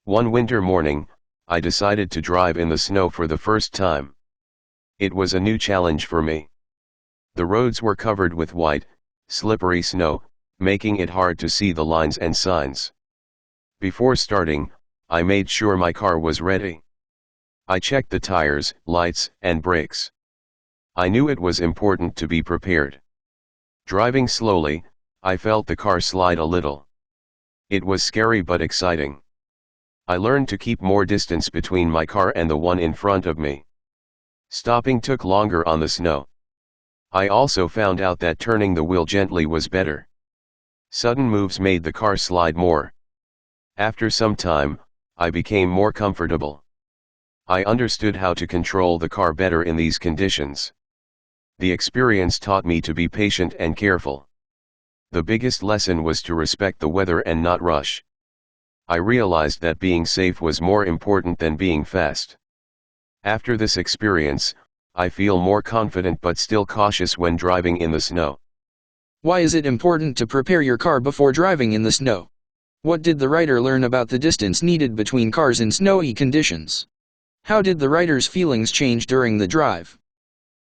One winter morning, I decided to drive in the snow for the first time. It was a new challenge for me. The roads were covered with white, slippery snow, making it hard to see the lines and signs. Before starting, I made sure my car was ready. I checked the tires, lights, and brakes. I knew it was important to be prepared. Driving slowly, I felt the car slide a little. It was scary but exciting. I learned to keep more distance between my car and the one in front of me. Stopping took longer on the snow. I also found out that turning the wheel gently was better. Sudden moves made the car slide more. After some time, I became more comfortable. I understood how to control the car better in these conditions. The experience taught me to be patient and careful. The biggest lesson was to respect the weather and not rush. I realized that being safe was more important than being fast. After this experience, I feel more confident but still cautious when driving in the snow. Why is it important to prepare your car before driving in the snow? What did the writer learn about the distance needed between cars in snowy conditions? How did the writer's feelings change during the drive?